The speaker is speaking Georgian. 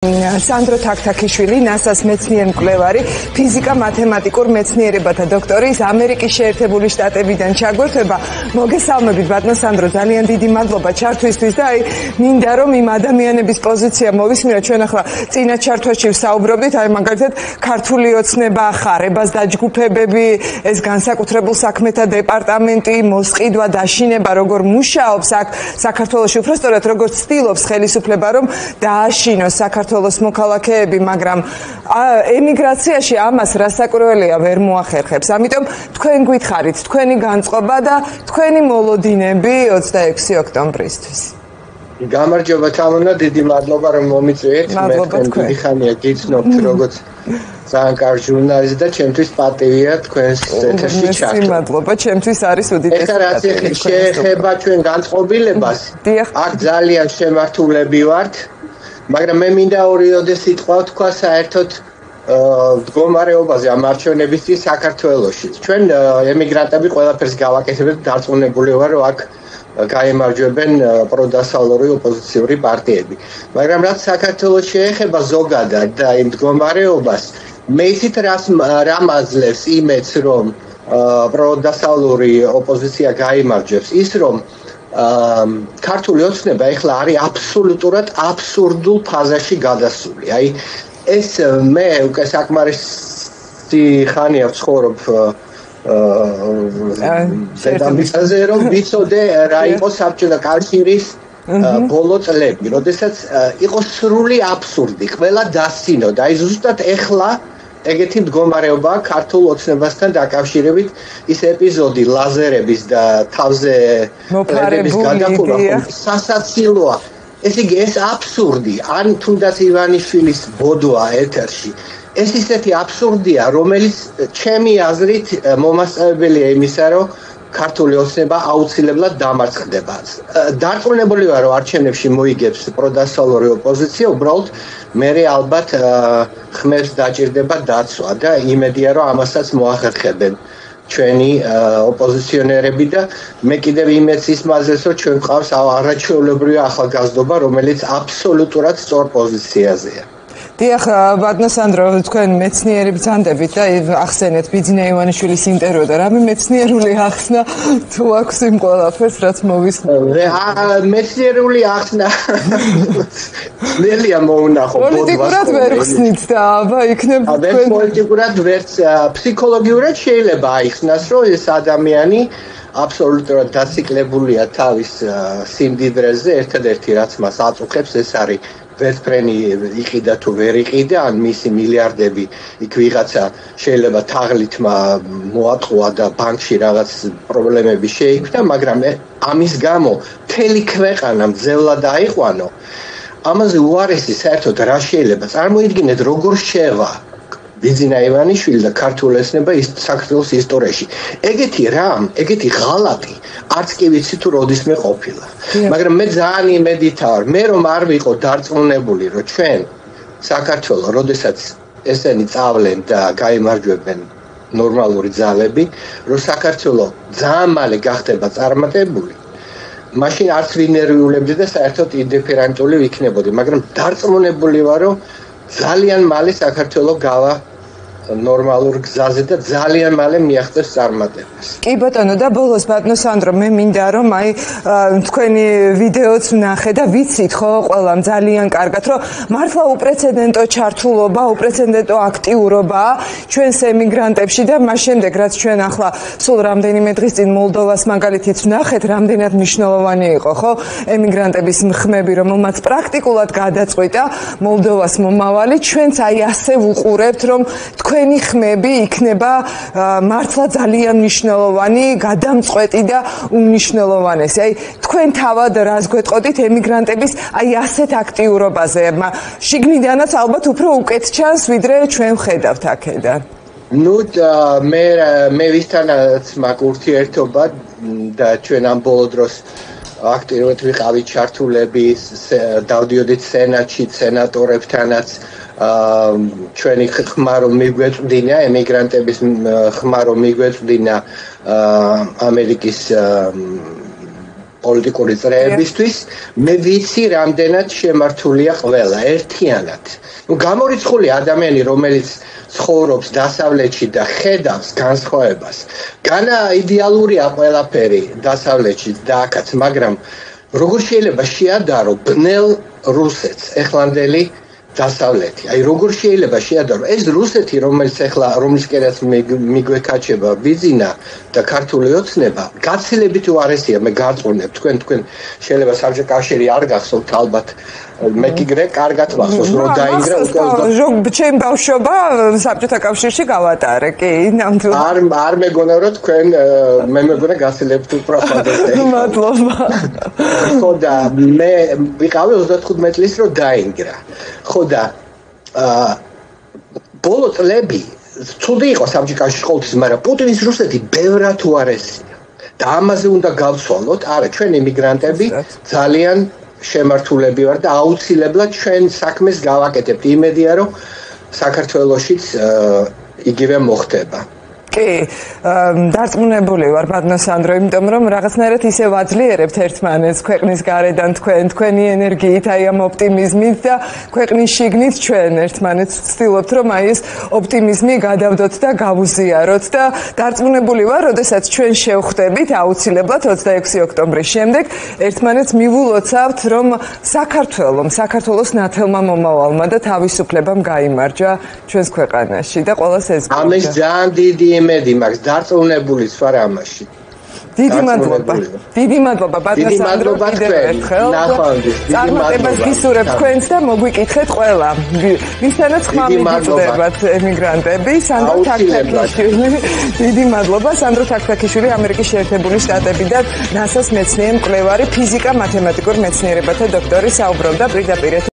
სანდრო თაქთაქიშვილი, NASA-ს მეცნიერ-მკვლევარი, ფიზიკა-მათემატიკურ მეცნიერებათა დოქტორი, ამერიკის შეერთებული შტატებიდან ჩაგვერთვება. მოგესალმებით, ბატონო სანდრო, ძალიან დიდი მადლობა ჩართვისთვის და მინდა რომ იმ ადამიანების პოზიცია მოვისმინოთ, ჩვენ ახლა წინა ჩართვაში ვსაუბრობდით, მაგალითად, ქართული ოცნება, ხარებას დაჯგუფებები, ეს განსაკუთრებულ საქმეთა დეპარტამენტი, მოსყიდვა, დაშინება, როგორ მუშაობს აქ საქართველოში, უბრალოდ როგორ ცდილობს ხელისუფლება რომ დააშინოს საქართველოს მოქალაქეები, მაგრამ ემიგრაციაში ამას რასაკვირველია ვერ მოახერხებს. ამიტომ თქვენ გითხარით, თქვენი განწყობა და თქვენი მოლოდინები 26 ოქტომბრისთვის. გამარჯობა თამონა, დიდი მადლობა რომ მომიწვიეთ. მე დიდი ხანია გიცნობთ როგორც ძალიან კარგი ჟურნალისტი და ჩემთვის პატივია თქვენს ეთერში ჩართვა. მადლობა, ჩემთვის არის უდიდესი პატივი. ეხლა რაც შეეხება ჩვენ განწყობილებას, აქ ძალიან შემართულები ვართ. მაგრამ მე მინდა ორიოდე სიტყვა თქვა საერთოდ მდგომარეობაზე ამ არჩევნებისთვის საქართველოში. ჩვენ ემიგრანტები ყველაფერს გავაკეთებთ, დარწმუნებული ვარ, რომ აქ გაემარჯვებენ პროდასალური ოპოზიციური პარტიები. მაგრამ რაც საქართველოს შეეხება ზოგადად და იმ მდგომარეობას, მე იცით რამ აძლევს იმედს, რომ პროდასალური ოპოზიცია გაიმარჯვებს, ის რომ ქართული ოცნება ეხლა არის აბსოლუტურად აბსურდულ ფაზაში გადასული. აი ეს მე უკვე საკმარისი ხანია ვცხოვრობ დედამიწაზე რომ ვიცოდე რა იყო საბჭოთა კავშირის ბოლო წლები, როდესაც იყო სრული აბსურდი, ყველა დასცინოდა. აი ზუსტად ეხლა ეგეთი მდგომარეობა ქართულ ოცნებასთან დაკავშირებით ის ეპიზოდი ლაზერების და თავზე პლედების გადახურვა სასაცილოა. ეს იგი ეს აბსურდი, ან თუნდაც ივანიშვილის ბოდვა ეთერში. ეს ისეთი აბსურდია, რომელიც ჩემი აზრით მომასწავებელია იმისა, რომ ქართული ოცნება აუცილებლად დამარცხდება. დარწმუნებული ვარ, რომ არჩევნებში მოიგებს პროდასალური ოპოზიცია, უბრალოდ მე ალბათ ხმებს დაჭირდება დაცვა და იმედია, რომ ამასაც მოახერხებენ ჩვენი ოპოზიციონერები და მე კიდევ იმედს ისმაზეს, რომ ჩვენ გვყავს არაჩვეულებრივი ახალგაზრდობა, რომელიც აბსოლუტურად სწორ პოზიციაზეა. დიახ, ბატონო სანდრო, თქვენ მეცნიერი ბრძანდებით და ახსენეთ ბიძინა ივანიშვილის ინტერვიუ და რამე მეცნიერული ახსნა თუ აქვს იმ ყველაფერს, რაც მოვისმენთ. მეცნიერული ახსნა ნელია მოუნახო ბოდვას. პოლიტიკურად ვერ ხსნით და აბა იქნებ თქვენ პოლიტიკურად ვერც ფსიქოლოგიურად შეიძლება აიხსნას, რომ ეს ადამიანი აბსოლუტურად დაციკლებულია თავის სიმდიდრეზე, ერთადერთი რაც მას აწუხებს ეს არის ვერცფრენი იყიდა თუ ვერ იყიდა, ან მისი მილიარდები იქ ვიღაცა შეიძლება თაღლით მოატყუა და ბანკში რაღაც პრობლემები შეიქმნა, მაგრამ ამის გამო მთელი ქვეყანა მძევლად აიყვანო. ამაზე უარესი საერთოდ რა შეიძლება წარმოიდგინეთ, როგორ შევა ბიძინა ივანიშვილი და ქართული ოცნება საქართველოს ისტორიაში. ეგეთი ღალატი არც კი ვიცი თუ როდისმე ყოფილა. მაგრამ მე ძალიან იმედით ვარ, მე რომ არ ვიყო დარწმუნებული, რომ ჩვენ საქართველოს, როდესაც ესენი წავლენ და გაიმარჯვებენ ნორმალური ძალები, რომ საქართველოს ძალიან მალე გახდება წარმატებული. მაშინ არც ვინერვიულებდი და საერთოდ ინდიფერენტული ვიქნებოდი, მაგრამ დარწმუნებული ვარ, რომ ძალიან მალე საქართველოს გავა ნორმალურ გზაზე და ძალიან მალე მიაღწევს წარმატებას. კი ბატონო და ბოლოს ბატონო სანდრო, მე მინდა რომ თქვენი ვიდეოც ვნახე და ვიცით ხო ყველამ ძალიან კარგად რომ მართლა უპრეცედენტო ჩართულობა, უპრეცედენტო აქტიურობა ჩვენს ემიგრანტებში და მას შემდეგ რაც ჩვენ ახლა სულ რამდენიმე დღის წინ მოლდოვას მაგალითით ვნახეთ, რამდენად მნიშვნელოვანი იყო ხო ემიგრანტების ხმები, რომელმაც პრაქტიკულად გადაწყვიტა მოლდოვას მომავალი, ჩვენც აი ასე ვუყურებთ რომ თქვენი ხმები იქნება მართლა ძალიან მნიშვნელოვანი, გადამწყვეტი და უმნიშვნელოვანესი. აი თქვენ თავად რას გვეტყოდით ემიგრანტების აი ასეთ აქტიურობაზე? შიგნიდანაც ალბათ უფრო უკეთ ჩანს, ვიდრე ჩვენ ვხედავთ აქედან. ნუ მე ვისთანაც მაქვს ურთიერთობა და ჩვენ ამ ბოლო დროს აქტიურად ვიყავით ჩართულები, დავდიოდით სენატში, სენატორებთანაც ჩვენი ხმა რომ მიგვეწვდინა ემიგრანტების ხმა რომ მიგვეწვდინა ამერიკის პოლიტიკური წრეებისთვის, მე ვიცი, რამდენად შემართულია ყველა ერთიანად. გამორიცხული ადამიანი, რომელიც ცხოვრობს დასავლეთში და ხედავს განსხვავებას. განა იდეალურია ყველაფერი დასავლეთში და აქაც, მაგრამ როგორ შეიძლება შეადარო ბნელ რუსეთს, ეხლანდელი დასავლეთი. აი როგორ შეიძლება შეადარო ეს რუსეთი, რომლისკენაც მიგვეკაჩება ბიზინა და ქართული ოცნება, გაცილებით უარესია, მე გარწმუნებ თქვენ შეიძლება საბჭოთა კავშირი არ გახსოვთ ალბათ მე კიდე კარგად ვახსოვს რომ დაინგრა უკვე ჩემ ბავშვობა საბჭოთა კავშირში გავატარე კი ნამდვილად არ მეგონა რომ თქვენ მე მეგონა გაცილებით უფრო ფანტასტიკია მადლობა ხო და მე ვიყავი 35 წლის რომ დაინგრა ხო და ბოლო წლები ცუდი იყო საბჭოთა კავშირში ყოველთვის მაგრამ პუტინის რუსეთი ბევრად უარესია და ამაზე უნდა გავცვალოთ არა ჩვენ იმიგრანტები ძალიან შემართულები ვარ და აუცილებლად ჩვენ საქმეს გავაკეთებთ იმედია რომ საქართველოშიც იგივე მოხდება კი, დარწმუნებული ვარ ბატონო სანდრო, იმიტომ რომ რაღაცნაირად ისე ვაძლიერებთ ერთმანეთს ქვეყნის გარედან თქვენი ენერგიით, აი ამ ოპტიმიზმით და ქვეყნის შიგნით ჩვენ ერთმანეთს ვცდილობთ რომ აი ეს ოპტიმიზმი გადავდოთ და გავუზიაროთ და დარწმუნებული ვარ, როდესაც ჩვენ შევხვდებით აუცილებლად 26 ოქტომბრის შემდეგ ერთმანეთს მივულოცავთ რომ საქართველოს ნათელმა მომავალმა და თავისუფლებამ გაიმარჯვა ჩვენს ქვეყანაში და ყველას ეზღუდვა. ამის ძალიან დიდი იმედი მაქვს დარწმუნებულიც ვარ ამაში. დიდი მადლობა ბატონო სანდრო კიდევ ერთხელ. წარმატებას გისურვებ თქვენს და მოგვიკითხეთ ყველა. ვისთანაც ხმამი გიწყდებათ ემიგრანტები, სანდრო თაქთაქიშვილი. დიდი მადლობა სანდრო თაქთაქიშვილი ამერიკის შეერთებული შტატებიდან NASA-ს მეცნიერ-მკვლევარი ფიზიკა-მათემატიკურ მეცნიერებათა დოქტორი საუბრობდა პირდაპირ